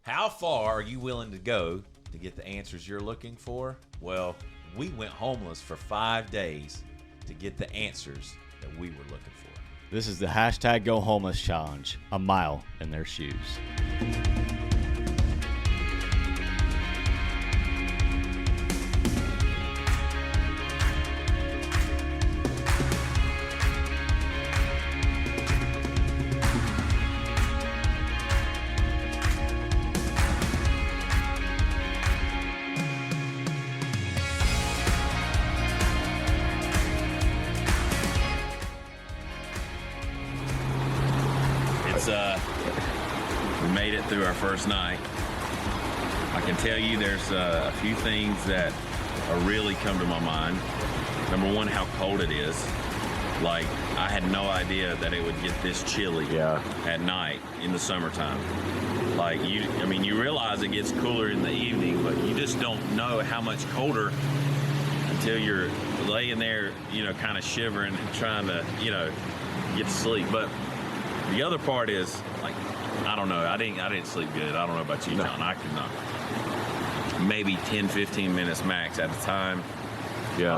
How far are you willing to go to get the answers you're looking for? Well, we went homeless for 5 days to get the answers that we were looking for. This is the hashtag Go Homeless Challenge, a mile in their shoes. We made it through our first night. I can tell you there's a few things that are really come to my mind. Number one, how cold it is. Like, I had no idea that it would get this chilly at night in the summertime. Like, you realize it gets cooler in the evening, but you just don't know how much colder until you're laying there, kind of shivering and trying to, get to sleep. But the other part is, like, I don't know. I didn't sleep good. I don't know about you, John. I could not. Maybe 10, 15 minutes max at a time. Yeah.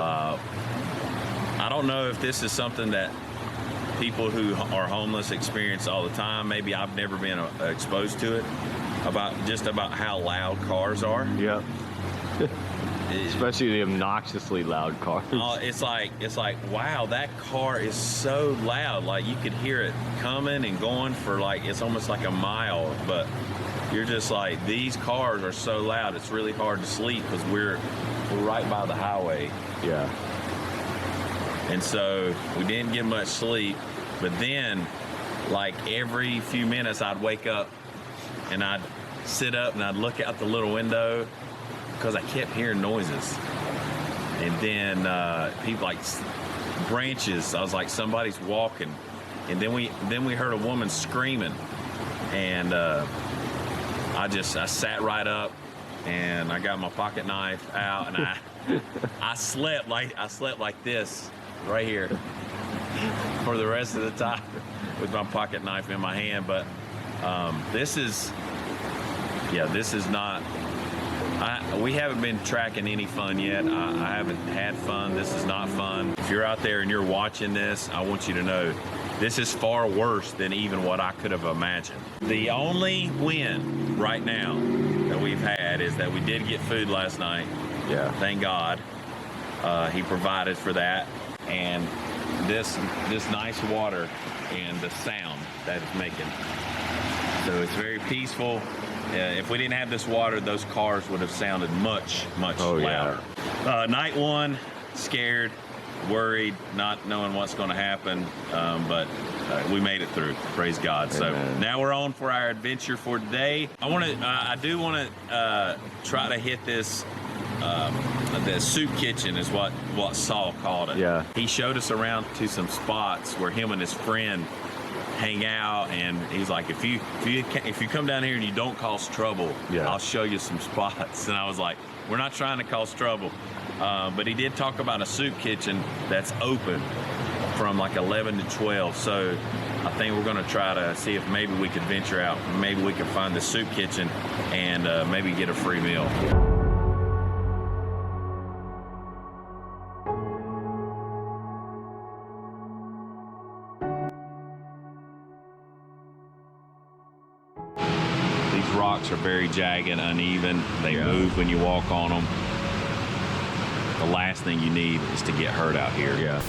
I don't know if this is something that people who are homeless experience all the time. Maybe I've never been exposed to it. About how loud cars are. Yeah. Especially the obnoxiously loud cars. It's like, wow, that car is so loud. Like, you could hear it coming and going for it's almost like a mile. But you're just like, these cars are so loud. It's really hard to sleep because we're right by the highway. Yeah. And so we didn't get much sleep. But then, like, every few minutes I'd wake up and I'd sit up and I'd look out the little window because I kept hearing noises. And then people, like branches, I was like, somebody's walking. And then we heard a woman screaming. And I sat right up and I got my pocket knife out and I slept like this right here for the rest of the time with my pocket knife in my hand. But this is not, we haven't been tracking any fun yet. I haven't had fun. This is not fun. If you're out there and you're watching this, I want you to know this is far worse than even what I could have imagined. The only win right now that we've had is that we did get food last night. Yeah. Thank God. He provided for that. And this nice water and the sound that it's making. So it's very peaceful. If we didn't have this water, those cars would have sounded much louder. Yeah. Night one, scared, worried, not knowing what's going to happen, but we made it through. Praise God. Amen. So now we're on for our adventure for today. I do want to try to hit this. The soup kitchen is what Saul called it. Yeah. He showed us around to some spots where him and his friend hang out, and he's like, if you come down here and you don't cause trouble, I'll show you some spots. And I was like, we're not trying to cause trouble, but he did talk about a soup kitchen that's open from like 11 to 12. So I think we're going to try to see if maybe we could venture out. Maybe we can find the soup kitchen and maybe get a free meal. Rocks are very jagged, uneven. They move when you walk on them. The last thing you need is to get hurt out here. Yeah.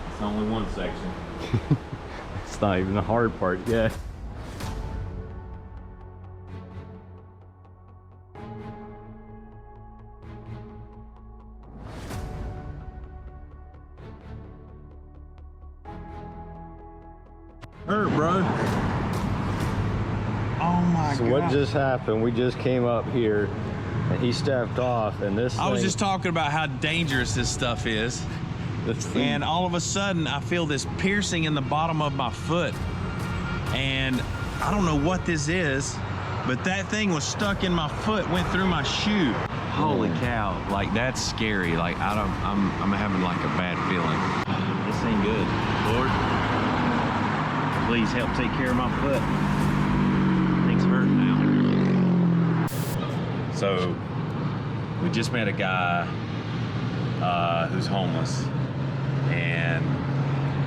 It's only one section. It's not even the hard part yet. Hurt, bro. Oh my God. So what just happened? We just came up here and he stepped off, and this I was thing- just talking about how dangerous this stuff is. this thing- And all of a sudden, I feel this piercing in the bottom of my foot. And I don't know what this is, but that thing was stuck in my foot, went through my shoe. Holy cow, like that's scary. Like I'm having like a bad feeling. This ain't good. Lord, please help take care of my foot. Thing's hurting now. So we just met a guy who's homeless, and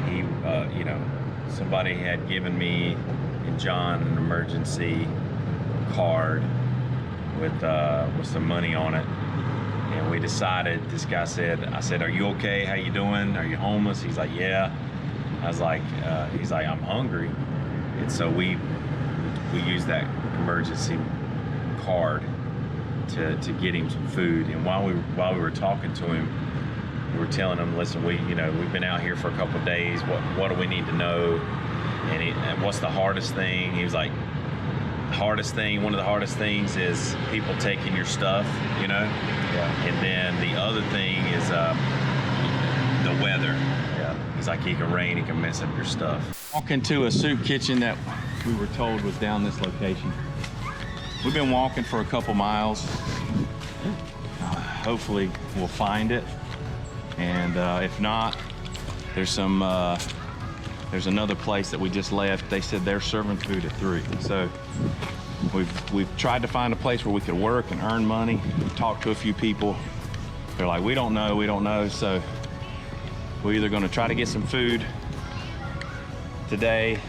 he, you know, somebody had given me and John an emergency card with some money on it, and we decided. This guy said, I said, "Are you okay? How you doing? Are you homeless?" He's like, "Yeah." I was like, he's like, "I'm hungry," and so we used that emergency card to get him some food. And while we were talking to him, we were telling him, "Listen, we've been out here for a couple of days. What do we need to know? And what's the hardest thing?" He was like, one of the hardest things is people taking your stuff, you know? Yeah. And then the other thing is the weather. Yeah. It's like it can rain, it can mess up your stuff. Walking to a soup kitchen that we were told was down this location. We've been walking for a couple miles. Hopefully we'll find it. And if not, there's another place that we just left. They said they're serving food at 3. So we've tried to find a place where we could work and earn money. Talked to a few people. They're like, we don't know. So we're either gonna try to get some food today,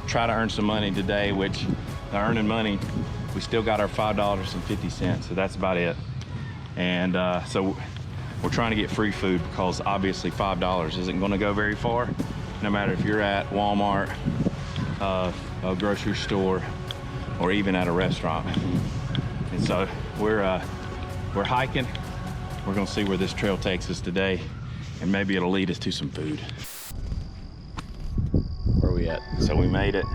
try to earn some money today, which the earning money, we still got our $5.50, so that's about it. And so we're trying to get free food because obviously $5 isn't gonna go very far, no matter if you're at Walmart, a grocery store, or even at a restaurant. And so we're hiking. We're gonna see where this trail takes us today, and maybe it'll lead us to some food. Where are we at? So we made it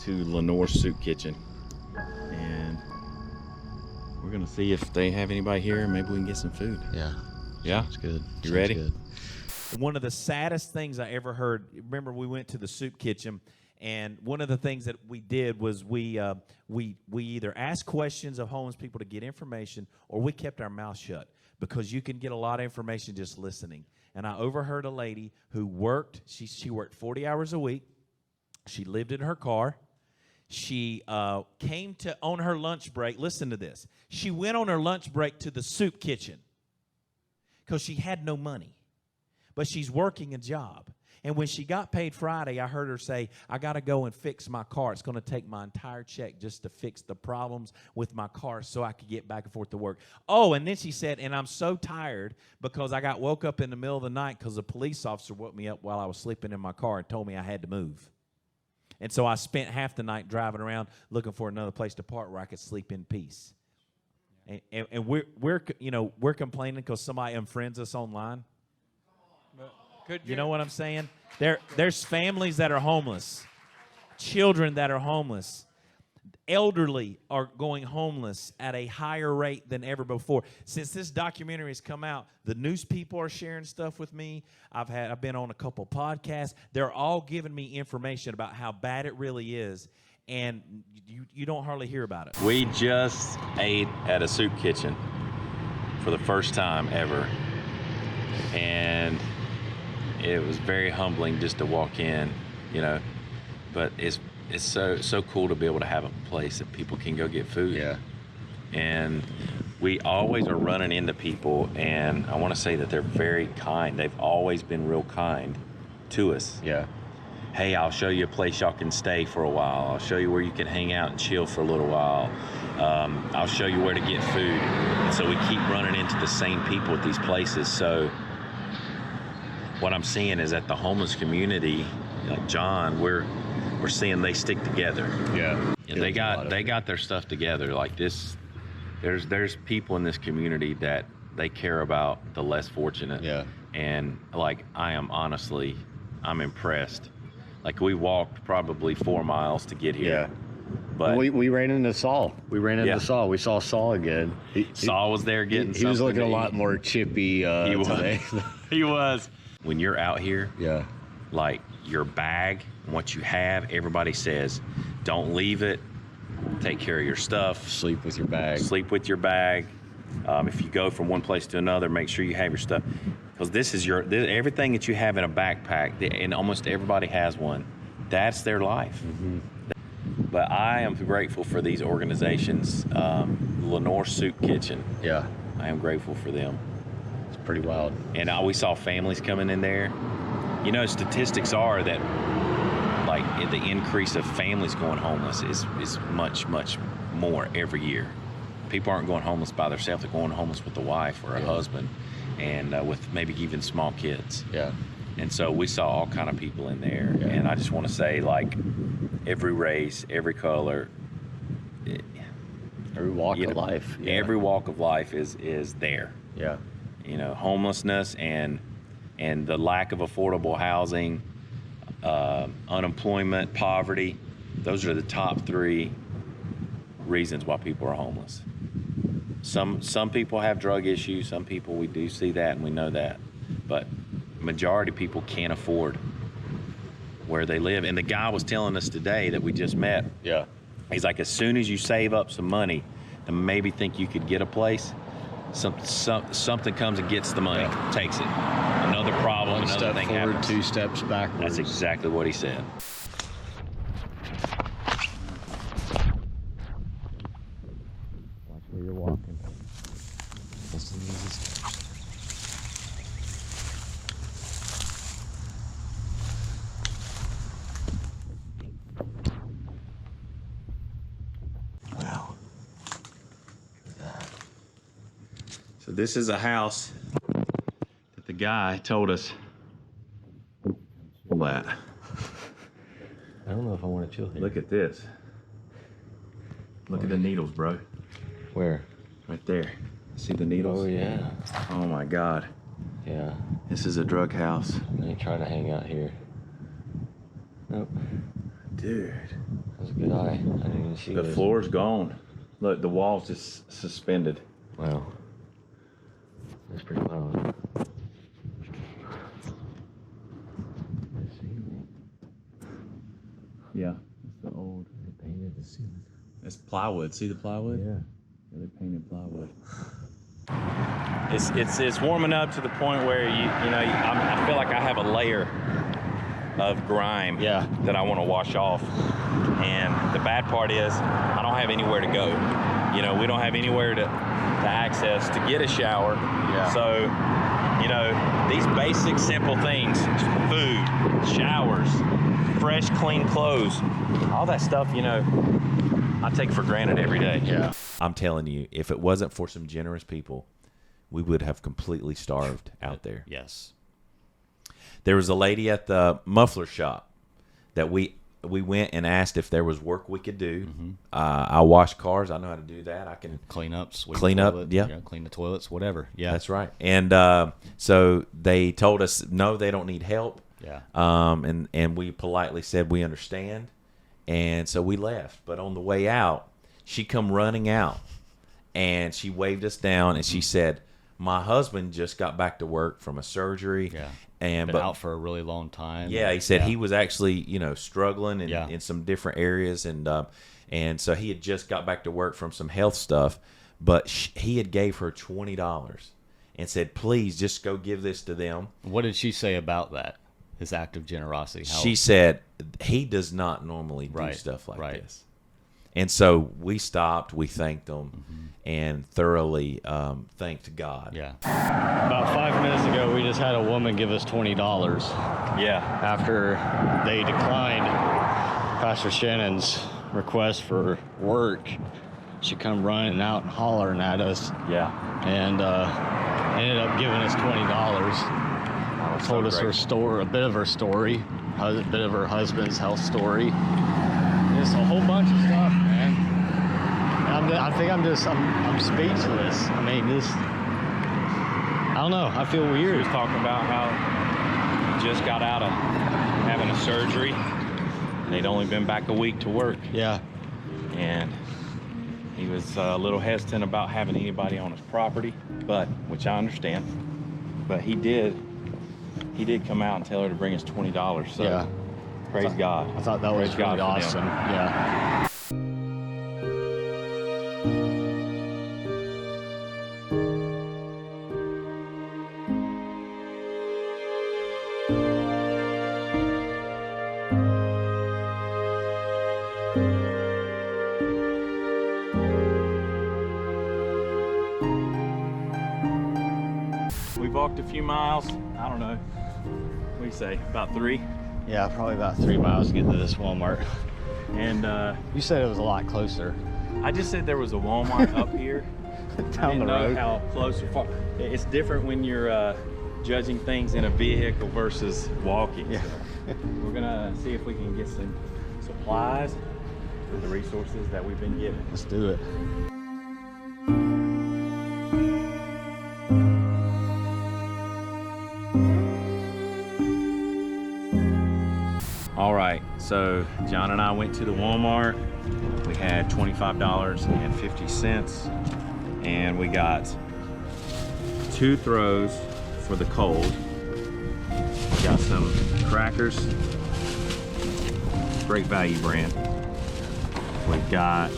to Lenore's Soup Kitchen, and we're gonna see if they have anybody here, and maybe we can get some food. Yeah. Yeah? It's good. You ready? Good. One of the saddest things I ever heard, remember we went to the soup kitchen, and one of the things that we did was we either asked questions of homeless people to get information, or we kept our mouth shut, because you can get a lot of information just listening. And I overheard a lady who worked, she worked 40 hours a week. She lived in her car. She came to, on her lunch break, listen to this. She went on her lunch break to the soup kitchen because she had no money. But she's working a job. And when she got paid Friday, I heard her say, "I got to go and fix my car. It's going to take my entire check just to fix the problems with my car so I could get back and forth to work." Oh, and then she said, "And I'm so tired because I got woke up in the middle of the night because a police officer woke me up while I was sleeping in my car and told me I had to move. And so I spent half the night driving around looking for another place to park where I could sleep in peace." And we're complaining because somebody unfriends us online. You know what I'm saying? There's families that are homeless, children that are homeless, elderly are going homeless at a higher rate than ever before. Since this documentary has come out, the news people are sharing stuff with me. I've been on a couple podcasts. They're all giving me information about how bad it really is, and you don't hardly hear about it. We just ate at a soup kitchen for the first time ever, and it was very humbling just to walk in, you know. But it's so cool to be able to have a place that people can go get food. Yeah. And we always are running into people, and I want to say that they're very kind. They've always been real kind to us. Yeah. Hey, I'll show you a place y'all can stay for a while. I'll show you where you can hang out and chill for a little while. I'll show you where to get food. And so we keep running into the same people at these places. So what I'm seeing is that the homeless community, like John, we're seeing they stick together. Yeah. And they got their stuff together. Like this, there's people in this community that they care about the less fortunate. Yeah. And like I'm impressed. Like we walked probably 4 miles to get here. But we ran into Saul. We ran into Yeah. Saul. We saw Saul again. Saul was there getting He was something looking to a lot eat. more chippy He was. today. He was. When you're out here, Yeah. like your bag, what you have, everybody says, don't leave it. Take care of your stuff. Sleep with your bag. Sleep with your bag. If you go from one place to another, make sure you have your stuff. Because this is everything that you have in a backpack, and almost everybody has one. That's their life. But I am grateful for these organizations. Lenore Soup Kitchen, Yeah. I am grateful for them. It's pretty wild. And we saw families coming in there. You know, statistics are that like the increase of families going homeless is much, much more every year. People aren't going homeless by themselves. They're going homeless with a wife or a husband, and with maybe even small kids. Yeah. And so we saw all kind of people in there. Yeah. And I just want to say, like, every race, every color, Every walk you of know, life. Yeah. every walk of life is there. Yeah. You know, homelessness and the lack of affordable housing, unemployment, poverty, those are the top 3 reasons why people are homeless. Some people have drug issues, some people, we do see that and we know that, but majority of people can't afford where they live. And the guy was telling us today that we just met, Yeah. he's like, as soon as you save up some money and maybe think you could get a place, something comes and gets the money, takes it. Another problem, One another step thing forward, happens. 2 steps backwards. That's exactly what he said. Watch where you're walking. Wow. So this is a house that the guy told us. That. I don't know if I want to chill here. Look at this. Look at the needles, bro. Where? Right there. See the needles? Oh, yeah. Oh my God. Yeah. This is a drug house. I ain't trying to hang out here. Nope. Dude. That was a good eye. I didn't even see The this. floor's gone. Look, the wall's just suspended. Wow. That's pretty wild. Yeah. It's the old. They painted the ceiling. It's plywood. See the plywood? Yeah. Yeah, they painted plywood. It's warming up to the point where I feel like I have a layer of grime Yeah. that I want to wash off. And the bad part is I don't have anywhere to go. You know, we don't have anywhere to access to get a shower. Yeah. So, you know, these basic simple things, food, showers, fresh, clean clothes, all that stuff, you know, I take for granted every day. Yeah. I'm telling you, if it wasn't for some generous people, we would have completely starved out there. Yes. There was a lady at the muffler shop that we went and asked if there was work we could do. I wash cars. I know how to do that. I can Clean up, sweep Clean the up, toilet, yeah. you know, clean the toilets, whatever. Yeah. That's right. And so they told us no, they don't need help. Yeah. And we politely said we understand, and so we left. But on the way out, she come running out, and she waved us down, and she said, "My husband just got back to work from a surgery, Yeah. and Been out for a really long time. yeah, he said Yeah. he was actually struggling Yeah. in some different areas, and so he had just got back to work from some health stuff, but he had gave her $20 and said, please just go give this to them. What did she say about that? His act of generosity. How, She said he does not normally do Right, stuff like right. this. And so we stopped, we thanked them, and thoroughly thanked God. Yeah. About 5 minutes ago, we just had a woman give us $20 Yeah. after they declined Pastor Shannon's request for work. She come running out and hollering at us Yeah. and ended up giving us $20. Told us her story, a bit of her story, a bit of her husband's health story. Just a whole bunch of stuff, man. I think I'm speechless. I mean, I don't know. I feel He weird. was talking about how he just got out of having a surgery, and they'd only been back a week to work. Yeah. and he was a little hesitant about having anybody on his property, which I understand. But he did come out and tell her to bring us $20. So Yeah. praise God. I thought that was Praise God really for them. awesome. Yeah. We walked a few miles. I don't know. What do you say? About 3? Yeah, probably about 3 miles to get to this Walmart. And You said it was a lot closer. I just said there was a Walmart up here. I Down didn't the know road. how close or far. It's different when you're judging things in a vehicle versus walking. Yeah. So we're gonna see if we can get some supplies with the resources that we've been given. Let's do it. All right, so John and I went to the Walmart. We had $25.50, and we got 2 throws for the cold. We got some crackers, Great Value brand. We've got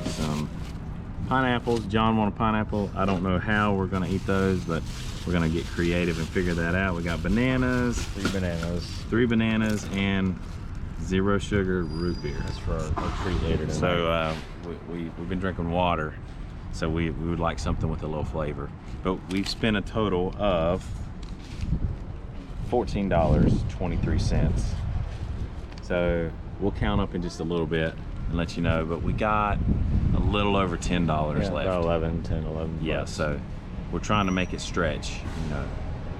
some pineapples. John wanted pineapple. I don't know how we're gonna eat those, but we're gonna get creative and figure that out. We got bananas. 3 bananas. 3 bananas and 0 sugar root beer. That's for our treat later tonight. So we've been drinking water, so we would like something with a little flavor. But we've spent a total of $14.23. So we'll count up in just a little bit and let you know. But we got a little over $10 yeah, left. about 11, 10, 11. Yeah, bucks. so we're trying to make it stretch, you know,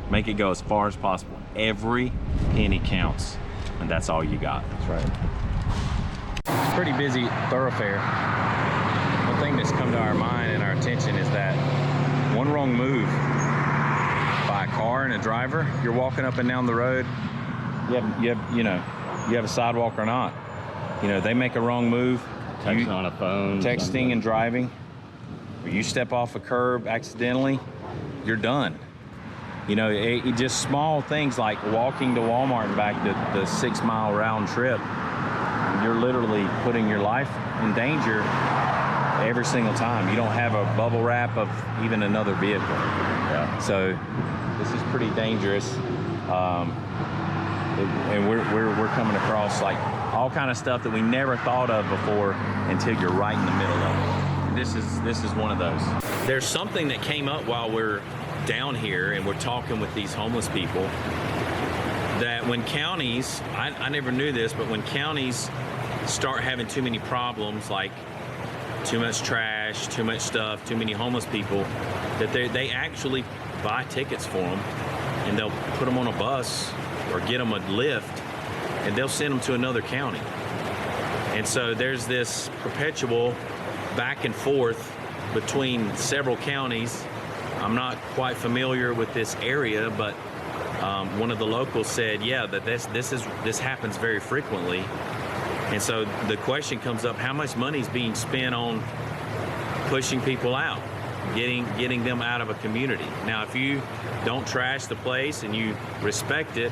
make it go as far as possible. Every penny counts, and that's all you got. That's right. It's a pretty busy thoroughfare. One thing that's come to our mind and our attention is that one wrong move by a car and a driver, you're walking up and down the road, you have a sidewalk or not. You know, they make a wrong move. Texting on a phone. Texting and driving. Or you step off a curb accidentally, you're done. You know, it just small things like walking to Walmart and back the 6 mile round trip. You're literally putting your life in danger every single time. You don't have a bubble wrap of even another vehicle. Yeah. So this is pretty dangerous. And we're coming across like all kind of stuff that we never thought of before until you're right in the middle of it. This is one of those. There's something that came up while we're down here and we're talking with these homeless people, that when counties, I never knew this, but when counties start having too many problems, like too much trash, too much stuff, too many homeless people, that they actually buy tickets for them and they'll put them on a bus or get them a lift and they'll send them to another county. And so there's this perpetual back and forth between several counties. I'm not quite familiar with this area, but one of the locals said, yeah, that this happens very frequently. And so the question comes up, how much money is being spent on pushing people out, getting them out of a community? Now, if you don't trash the place and you respect it,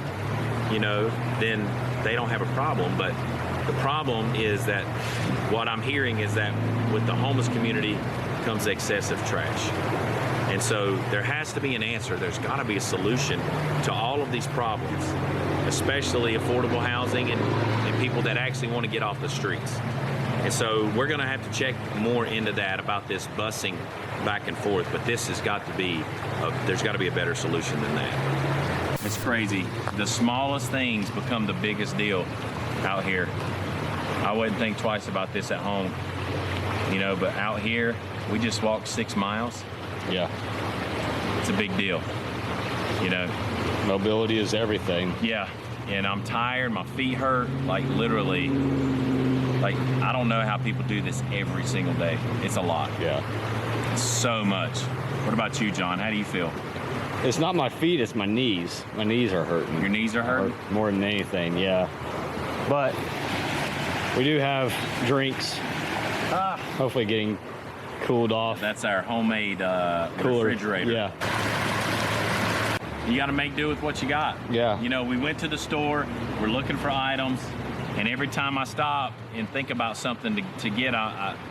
you know, then they don't have a problem. But the problem is that what I'm hearing is that with the homeless community comes excessive trash. And so there has to be an answer. There's got to be a solution to all of these problems, especially affordable housing and people that actually want to get off the streets. And so we're going to have to check more into that about this busing back and forth. But this has got to be, there's got to be a better solution than that. It's crazy. The smallest things become the biggest deal out here. I wouldn't think twice about this at home, you know, but out here, we just walked 6 miles. Yeah. It's a big deal, you know. Mobility is everything. Yeah, and I'm tired, my feet hurt, like literally, like I don't know how people do this every single day. It's a lot. Yeah. It's so much. What about you, John? How do you feel? It's not my feet, it's my knees. My knees are hurting. Your knees are hurting? More than anything, yeah. But we do have drinks Hopefully getting cooled off. That's our homemade Cooler. refrigerator. Yeah. You got to make do with what you got. Yeah. You know, we went to the store, we're looking for items, and every time I stop and think about something to get,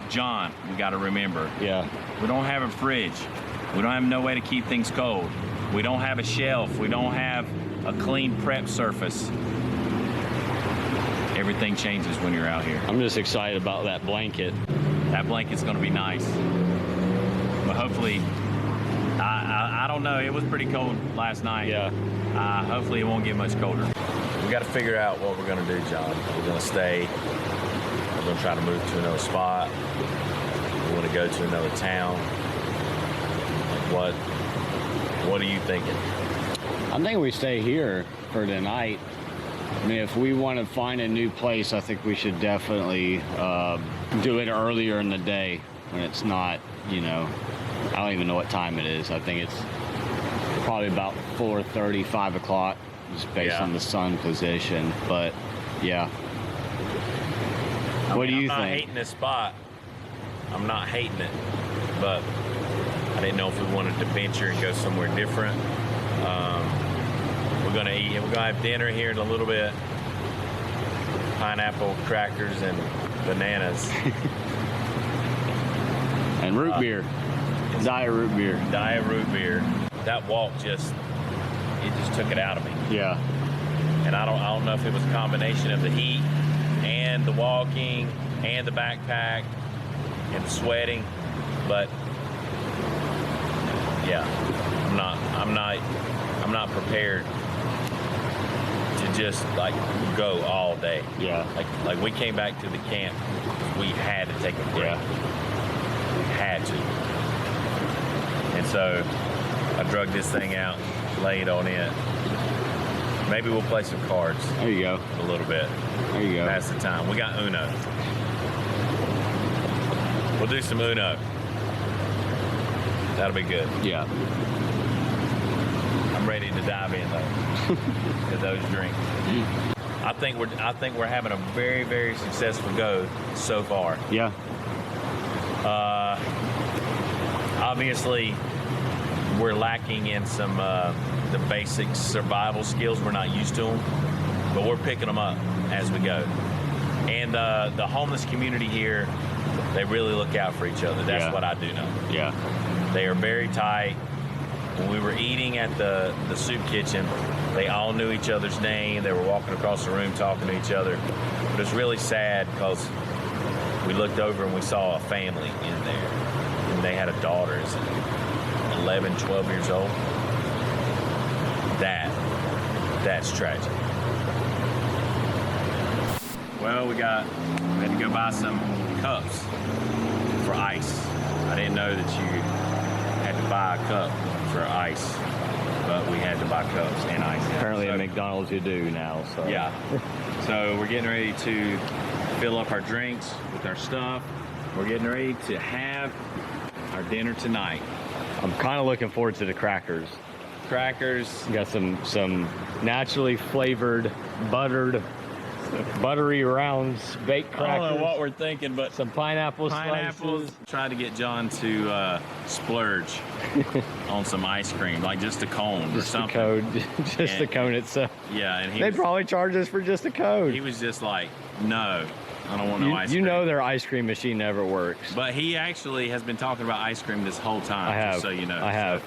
John, we got to remember. Yeah. We don't have a fridge. We don't have no way to keep things cold. We don't have a shelf. We don't have a clean prep surface. Everything changes when you're out here. I'm just excited about that blanket. That blanket's gonna be nice. But hopefully, I don't know, it was pretty cold last night. Yeah. Hopefully it won't get much colder. We gotta figure out what we're gonna do, John. We're gonna stay, we're gonna try to move to another spot. We wanna go to another town. What are you thinking? I'm thinking we stay here for tonight. I mean, if we want to find a new place, I think we should definitely do it earlier in the day when it's not, you know, I don't even know what time it is. I think it's probably about 4:30, 5 o'clock, just based on the sun position. But yeah. What do you think? I'm not hating this spot. I'm not hating it, but I didn't know if we wanted to venture and go somewhere different. We're gonna eat. We're gonna have dinner here in a little bit. Pineapple crackers and bananas. And root beer. Diet root beer. Diet root beer. That walk just took it out of me. Yeah. And I don't know if it was a combination of the heat and the walking and the backpack and the sweating, but yeah, I'm not prepared to just like go all day. Yeah. Like we came back to the camp, we had to take a break. Yeah. We had to. And so I drug this thing out, laid on it. Maybe we'll play some cards There you go. a little bit. There you go. Pass the time. We got Uno. We'll do some Uno. That'll be good. Yeah. I'm ready to dive in though to those drinks. I think we're having a very, very successful go so far. Yeah. Obviously, we're lacking in some the basic survival skills. We're not used to them, but we're picking them up as we go. And the homeless community here, they really look out for each other. That's what I do know. Yeah. They are very tight. When we were eating at the soup kitchen, they all knew each other's name. They were walking across the room talking to each other. But it's really sad because we looked over and we saw a family in there. And they had a daughter, is 11, 12 years old. That's tragic. Well, we had to go buy some cups for ice. I didn't know that you had to buy a cup for ice, but we had to buy cups and ice. Apparently at McDonald's you do now, so. Yeah. So we're getting ready to fill up our drinks with our stuff. We're getting ready to have our dinner tonight. I'm kind of looking forward to the crackers. Crackers. We got some naturally flavored, buttery rounds, baked crackers. I don't know what we're thinking, but some pineapples. pineapples. Try to get John to splurge on some ice cream, like just a cone or something. Just the cone itself. Yeah, and They probably charge us for just a cone. he was just like, no, I don't want no ice You cream. know their ice cream machine never works. But he actually has been talking about ice cream this whole time. I have. Just so you know. I have.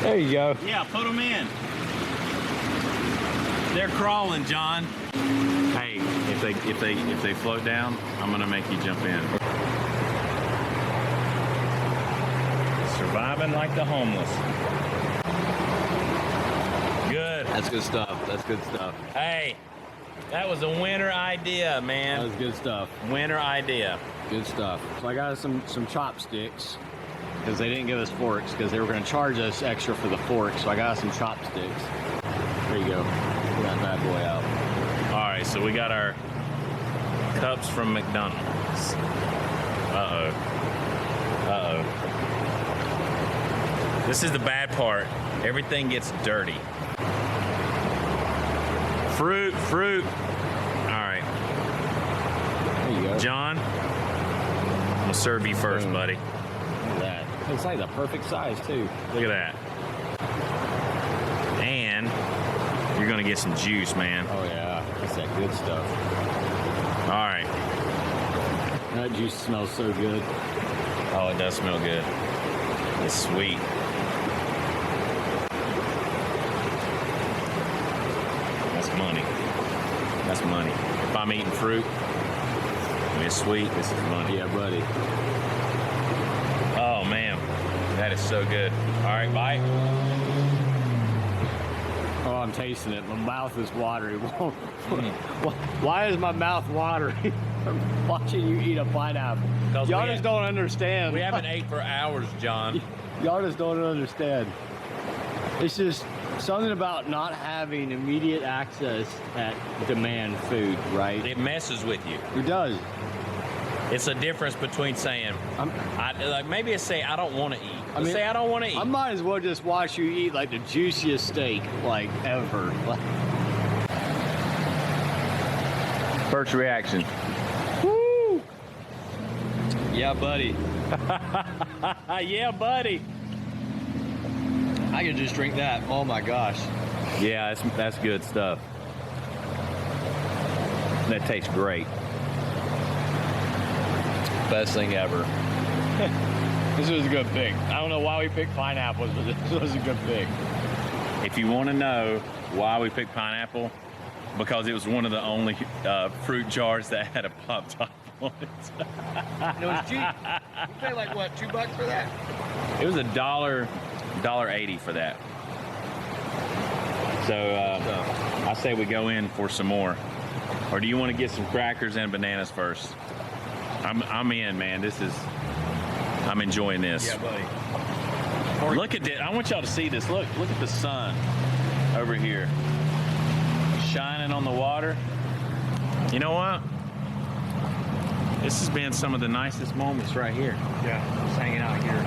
There you go. Yeah, put them in. They're crawling, John. Hey, if they float down, I'm gonna make you jump in. Surviving like the homeless. Good. That's good stuff. That's good stuff. Hey, that was a winner idea, man. That was good stuff. Winner idea. Good stuff. So I got some chopsticks because they didn't give us forks because they were going to charge us extra for the forks. So I got some chopsticks. There you go. Pull that bad boy out. All right, so we got our cups from McDonald's. Uh-oh. This is the bad part. Everything gets dirty. Fruit. All right, There you go. John, gonna serve you first, Boom. buddy. Look at that. It's like the perfect size too. Look at that. And you're gonna get some juice, man. Oh yeah, that's that good stuff. All right. That juice smells so good. Oh, it does smell good. It's sweet. That's money. That's money. If I'm eating fruit and it's sweet, this is money. Yeah, buddy. Oh man, that is so good. All right, bye. Oh, I'm tasting it. My mouth is watery. Why is my mouth watery from watching you eat a pineapple? 'Cause Y'all we just ha- don't understand. We haven't ate for hours, John. Y'all just don't understand. It's just something about not having immediate access at demand food, right? It messes with you. It does. It's a difference between saying, like maybe it's say I don't want to eat. I mean, say I don't want to eat. I might as well just watch you eat like the juiciest steak like ever. First reaction. Woo! Yeah, buddy. Yeah, buddy. I could just drink that. Oh my gosh. Yeah, that's good stuff. That tastes great. Best thing ever. This was a good pick. I don't know why we picked pineapples, but this was a good pick. If you want to know why we picked pineapple, because it was one of the only fruit jars that had a pop top on it. And it was cheap. You paid like what, $2 for that? It was $1.80 for that. So I say we go in for some more. Or do you want to get some crackers and bananas first? I'm in, man. I'm enjoying this. Yeah, buddy. Look at this. I want y'all to see this. Look at the sun over here. Shining on the water. You know what? This has been some of the nicest moments right here. Yeah, just hanging out here.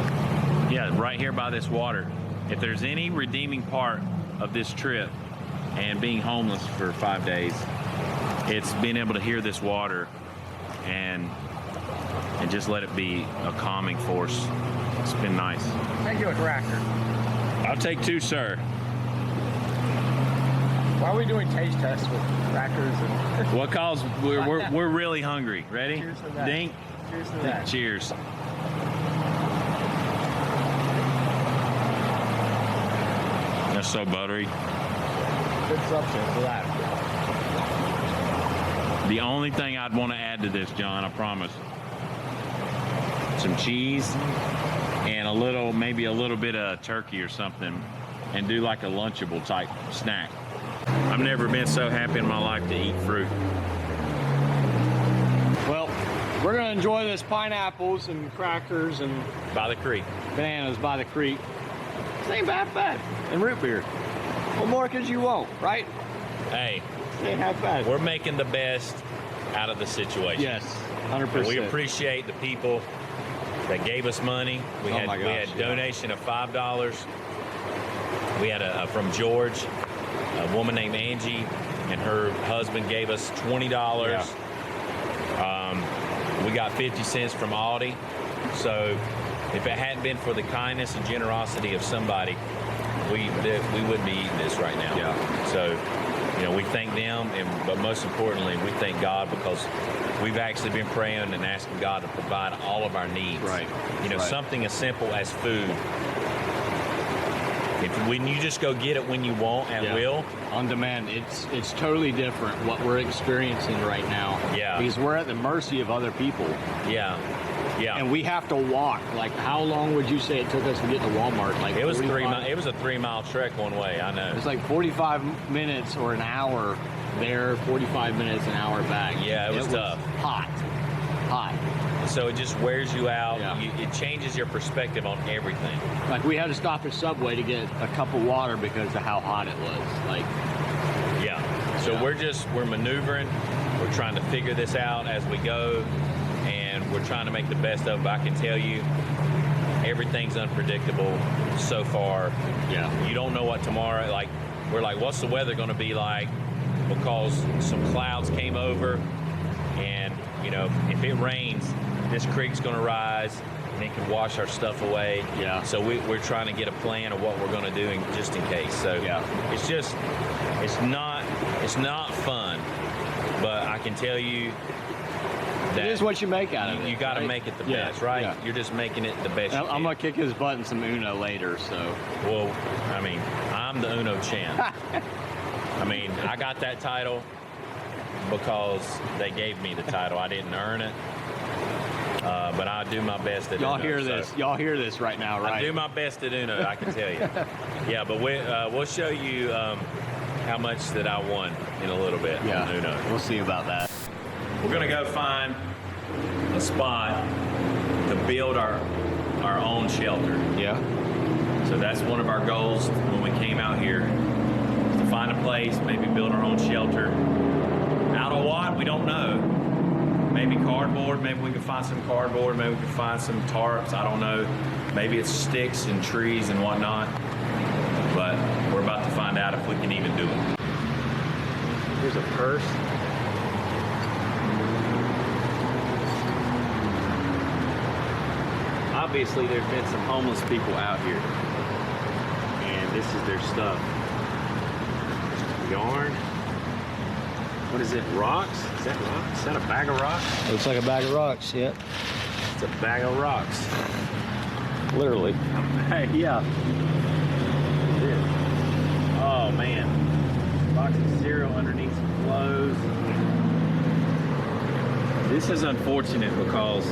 Yeah, right here by this water. If there's any redeeming part of this trip and being homeless for 5 days, it's being able to hear this water and just let it be a calming force. It's been nice. Thank you, a cracker. I'll take 2, sir. Why are we doing taste tests with crackers and Well, cause we're really hungry. Ready? Cheers to that. Dink. cheers to that? Cheers. That's so buttery. Good substance for that. The only thing I'd want to add to this, John, I promise, some cheese and maybe a little bit of turkey or something, and do like a Lunchable type snack. I've never been so happy in my life to eat fruit. Well, we're gonna enjoy this pineapples and crackers and By the creek. bananas by the creek. This ain't half bad. And root beer. What more could you want, right? Hey, This ain't half bad. we're making the best out of the situation. Yes, 100%. And we appreciate the people that gave us money. We Oh had my we gosh, had yeah. donation of $5. We had from George, a woman named Angie, and her husband gave us $20. Yeah. We got 50 cents from Aldi. So if it hadn't been for the kindness and generosity of somebody, we wouldn't be eating this right now. Yeah. So, we thank them, but most importantly, we thank God because we've actually been praying and asking God to provide all of our needs. Right. Right. Something as simple as food. When you just go get it when you want at Yeah. will. On demand, it's totally different what we're experiencing right now. Yeah. Because we're at the mercy of other people. Yeah. Yeah. And we have to walk. Like, how long would you say it took us to get to Walmart? Like it was 45 It was a 3-mile trek one way. I know. It's like 45 minutes or an hour there, 45 minutes, an hour back. Yeah, it was tough. Hot. So it just wears you out. Yeah. It changes your perspective on everything. Like, we had to stop at Subway to get a cup of water because of how hot it was. Like, Yeah. So Yeah. we're maneuvering. We're trying to figure this out as we go, and we're trying to make the best of it. But I can tell you, everything's unpredictable so far. yeah. You don't know what tomorrow, we're like, what's the weather going to be like? Because some clouds came over, and if it rains, this creek's going to rise and it can wash our stuff away. Yeah. So we're trying to get a plan of what we're going to do just in case. So Yeah. it's not fun, but I can tell you that It is what you make out of it. you got to right? make it the Yeah, best, right? yeah. You're just making it the best. I'm gonna kick his butt in some Uno later, so. Well, I mean, I'm the Uno champ. I mean, I got that title because they gave me the title. I didn't earn it, but I do my best at Y'all Uno. hear so this? Y'all hear this right now, right? I do my best at Uno, I can tell you. Yeah, but we'll show you how much that I won in a little bit Yeah. on Uno. We'll see about that. We're gonna go find a spot to build our own shelter. Yeah. So that's one of our goals when we came out here, to find a place, maybe build our own shelter. Out of what? We don't know. Maybe cardboard, maybe we can find some cardboard, maybe we can find some tarps, I don't know. Maybe it's sticks and trees and whatnot. But we're about to find out if we can even do it. Here's a purse. Obviously, there's been some homeless people out here, and this is their stuff. Yarn. What is it? Rocks? Is that rocks? Is that a bag of rocks? Looks like a bag of rocks. Yep. It's a bag of rocks. Literally. Hey, yeah. It is. Oh man. Box of cereal underneath some clothes. This is unfortunate because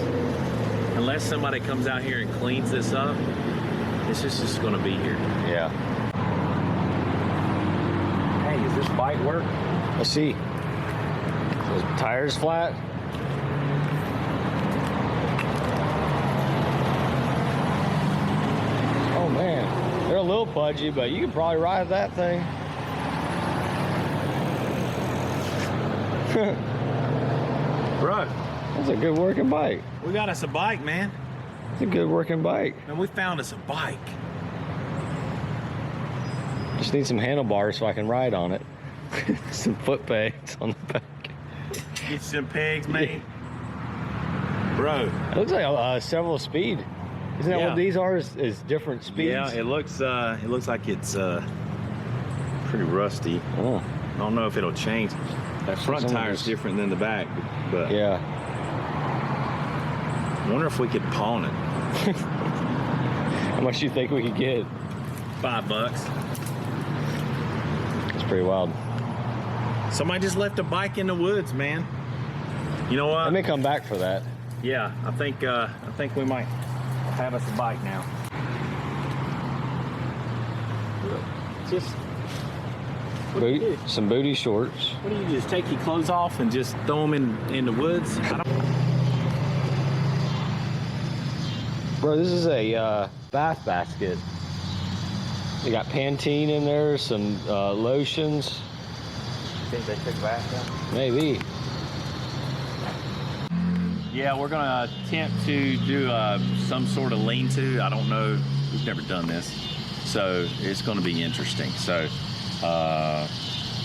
unless somebody comes out here and cleans this up, this is just going to be here. Yeah. Hey, is this bike work? Let's see. Those tires flat. Oh man, they're a little pudgy, but you can probably ride that thing. Bro, That's a good working bike. we got us a bike, man. It's a good working bike. And we found us a bike. Just need some handlebars so I can ride on it. Some foot pegs on the back. Get some pegs, man. Bro. It looks like several speed. Isn't that Yeah. what these are? Is different speeds? Yeah, it looks like it's pretty rusty. Oh, I don't know if it'll change. That front Some of tire is this- different than the back, but yeah. I wonder if we could pawn it. How much do you think we could get? $5. It's pretty wild. Somebody just left a bike in the woods, man. You know I what? may come back for that. Yeah, I think we might have us a bike now. Just Some booty shorts. what do you just take your clothes off and just throw them in the woods? I don't. Bro, this is a bath basket. They got Pantene in there, some lotions. Think they took bath down? Maybe. Yeah, we're gonna attempt to do some sort of lean-to. I don't know. We've never done this, so it's gonna be interesting. So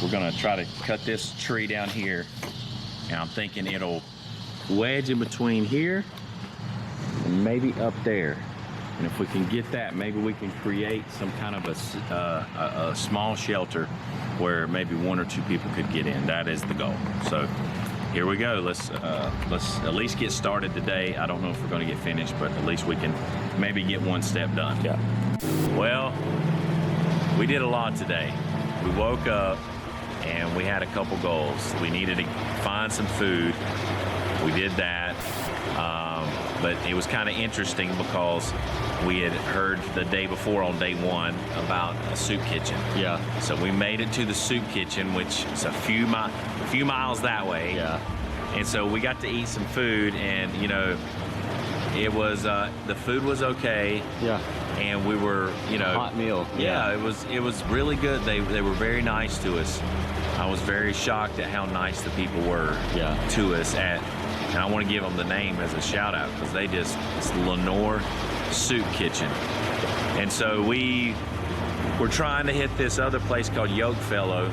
we're gonna try to cut this tree down here, and I'm thinking it'll wedge in between here and maybe up there. And if we can get that, maybe we can create some kind of a small shelter where maybe one or two people could get in. That is the goal. So here we go. Let's at least get started today. I don't know if we're going to get finished, but at least we can maybe get one step done. Yeah. Well, we did a lot today. We woke up and we had a couple goals. We needed to find some food. We did that. But it was kind of interesting because we had heard the day before on day one about a soup kitchen. Yeah. So we made it to the soup kitchen, which is a few miles that way. Yeah. And so we got to eat some food, and you know, it was the food was okay, Yeah. and we were, you know, Hot meal. yeah, it was really good. They were very nice to us. I was very shocked at how nice the people were Yeah. to us and I want to give them the name as a shout out because it's Lenore Soup Kitchen. And so we were trying to hit this other place called Yokefellow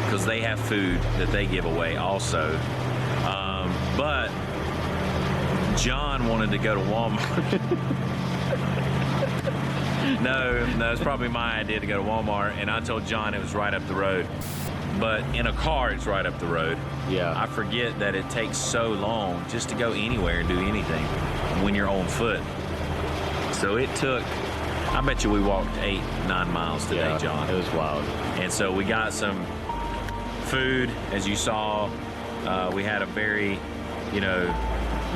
because they have food that they give away also. But John wanted to go to Walmart. No, it's probably my idea to go to Walmart, and I told John it was right up the road. But in a car, it's right up the road. Yeah. I forget that it takes so long just to go anywhere and do anything when you're on foot. So it took, I bet you we walked 8-9 miles today, Yeah, John. it was wild. And so we got some food, as you saw. We had a very,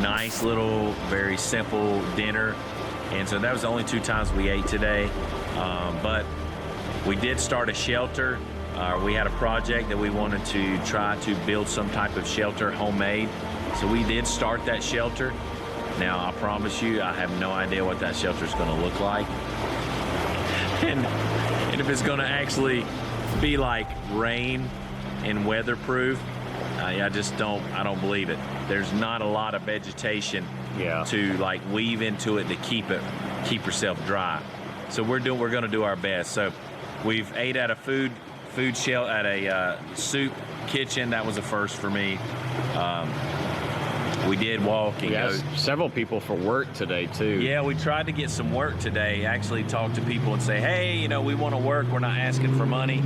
nice little, very simple dinner. And so that was the only 2 times we ate today. But we did start a shelter. We had a project that we wanted to try to build some type of shelter homemade. So we did start that shelter. Now, I promise you, I have no idea what that shelter is going to look like. And if it's going to actually be like rain and weatherproof, I don't believe it. There's not a lot of vegetation to like weave into it to keep yourself dry. So we're going to do our best. So we've ate at a food shelf at a soup kitchen. That was a first for me. We did walk and go. Several people for work today too. Yeah, we tried to get some work today. Actually talk to people and say, hey, we want to work. We're not asking for money.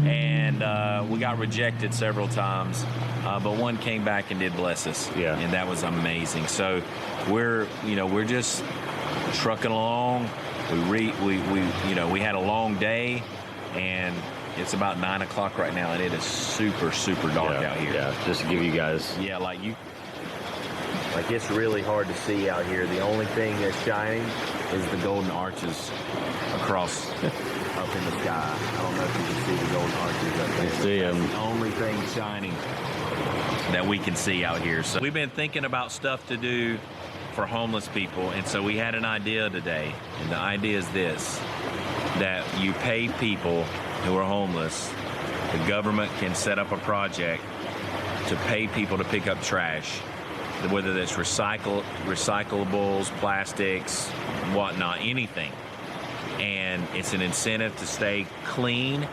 And we got rejected several times. But one came back and did bless us. Yeah. And that was amazing. So we're just trucking along. We had a long day, and it's about 9 o'clock right now, and it is super, super dark out here. Yeah, just to give you guys. Yeah, like it's really hard to see out here. The only thing that's shining is the golden arches across up in the sky. I don't know if you can see the golden arches up there. You see them. That's the only thing shining that we can see out here. So we've been thinking about stuff to do for homeless people, and so we had an idea today, and the idea is this: that you pay people who are homeless. The government can set up a project to pay people to pick up trash, whether that's recyclables, plastics, whatnot, anything. And it's an incentive to stay clean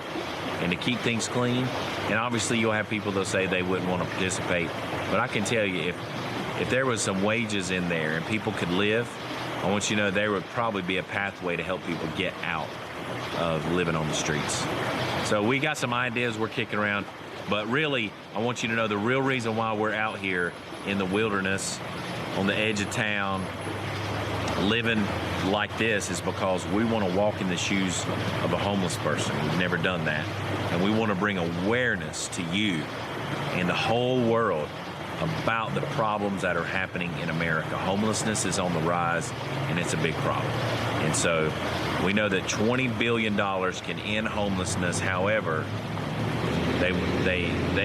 and to keep things clean. And obviously you'll have people that say they wouldn't want to participate. But I can tell you, if there was some wages in there and people could live, I want you to know there would probably be a pathway to help people get out of living on the streets. So we got some ideas we're kicking around. But really, I want you to know the real reason why we're out here in the wilderness, on the edge of town, living like this is because we want to walk in the shoes of a homeless person. We've never done that. And we want to bring awareness to you and the whole world about the problems that are happening in America. Homelessness is on the rise, and it's a big problem. And so we know that $20 billion can end homelessness. However, they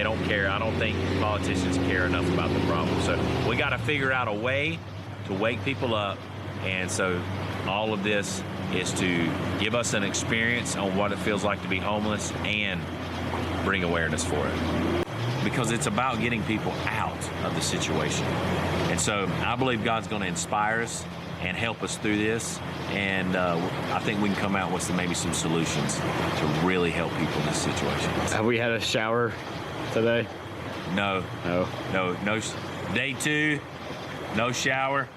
don't care. I don't think politicians care enough about the problem. So we got to figure out a way to wake people up. And so all of this is to give us an experience on what it feels like to be homeless and bring awareness for it. Because it's about getting people out of the situation. And so I believe God's going to inspire us and help us through this. And I think we can come out with maybe some solutions to really help people in this situation. Have we had a shower today? No. Day 2, no shower.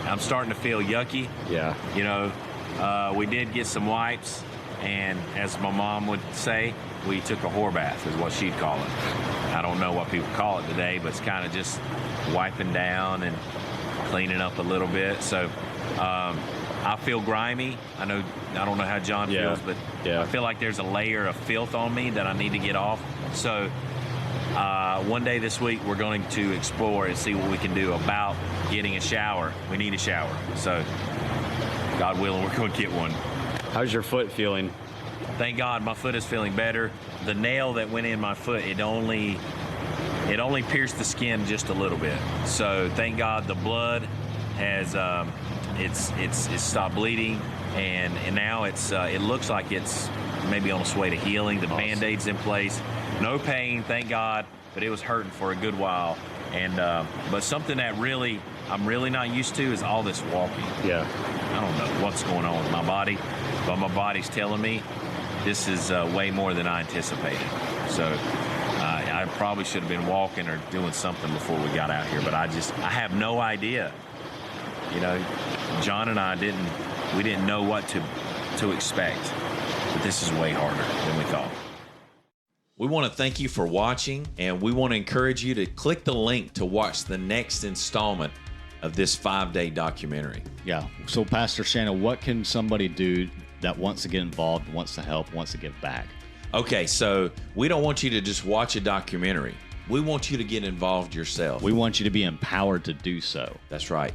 I'm starting to feel yucky. Yeah. We did get some wipes, and as my mom would say, we took a whore bath, is what she'd call it. I don't know what people call it today, but it's kind of just wiping down and cleaning up a little bit. So I feel grimy. I don't know how John feels, but I feel like there's a layer of filth on me that I need to get off. So one day this week, we're going to explore and see what we can do about getting a shower. We need a shower. So God willing, we're going to get one. How's your foot feeling? Thank God my foot is feeling better. The nail that went in my foot, it only pierced the skin just a little bit. So thank God the blood has it's stopped bleeding, and now it looks like it's maybe on its way to healing. The Band-Aid's in place. No pain, thank God, but it was hurting for a good while. And but something that I'm really not used to is all this walking. Yeah. I don't know what's going on with my body, but my body's telling me this is way more than I anticipated. So I probably should have been walking or doing something before we got out here, but I have no idea. You know, John and I didn't know what to expect, but this is way harder than we thought. We want to thank you for watching, and we want to encourage you to click the link to watch the next installment of this 5-day documentary. Yeah. So, Pastor Shannon, what can somebody do that wants to get involved, wants to help, wants to give back? Okay, so we don't want you to just watch a documentary. We want you to get involved yourself. We want you to be empowered to do so. That's right.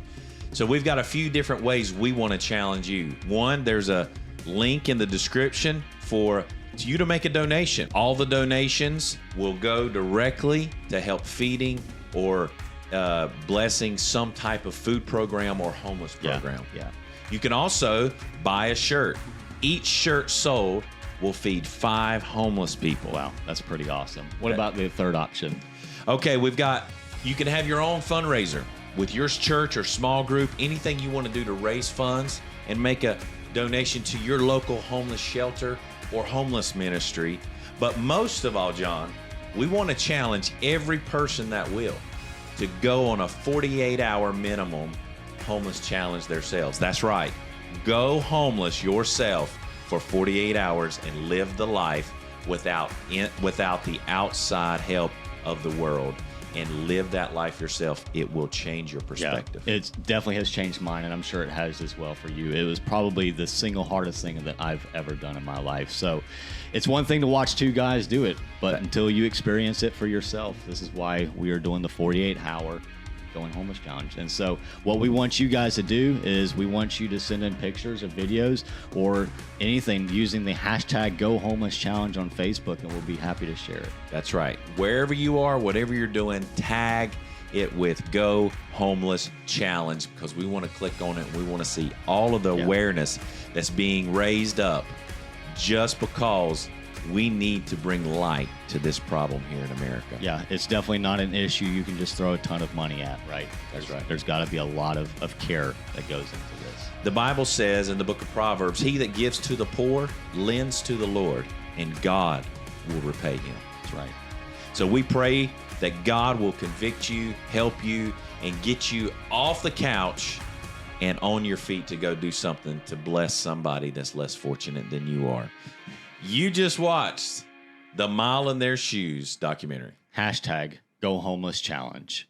So we've got a few different ways we want to challenge you. One, there's a link in the description for you to make a donation. All the donations will go directly to help feeding or blessing some type of food program or homeless program. Yeah. You can also buy a shirt. Each shirt sold will feed 5 homeless people. Wow, that's pretty awesome. What about the third option? Okay, you can have your own fundraiser with your church or small group, anything you want to do to raise funds and make a donation to your local homeless shelter or homeless ministry. But most of all, John, we want to challenge every person that will to go on a 48-hour minimum homeless challenge themselves. That's right. Go homeless yourself for 48 hours and live the life without the outside help of the world, and live that life yourself. It will change your perspective. Yeah, it definitely has changed mine, and I'm sure it has as well for you. It was probably the single hardest thing that I've ever done in my life. So it's one thing to watch 2 guys do it, but until you experience it for yourself, this is why we are doing the 48-hour Going Homeless Challenge. And so what we want you guys to do is we want you to send in pictures or videos or anything using the hashtag Go Homeless Challenge on Facebook, and we'll be happy to share it. That's right. Wherever you are, whatever you're doing, tag it with Go Homeless Challenge, because we want to click on it and we want to see all of the awareness that's being raised up, just because we need to bring light to this problem here in America. Yeah, it's definitely not an issue you can just throw a ton of money at, right? That's right. There's got to be a lot of care that goes into this. The Bible says in the book of Proverbs, he that gives to the poor lends to the Lord, and God will repay him. That's right. So we pray that God will convict you, help you, and get you off the couch and on your feet to go do something to bless somebody that's less fortunate than you are. You just watched the Mile in Their Shoes documentary. Hashtag Go Homeless Challenge.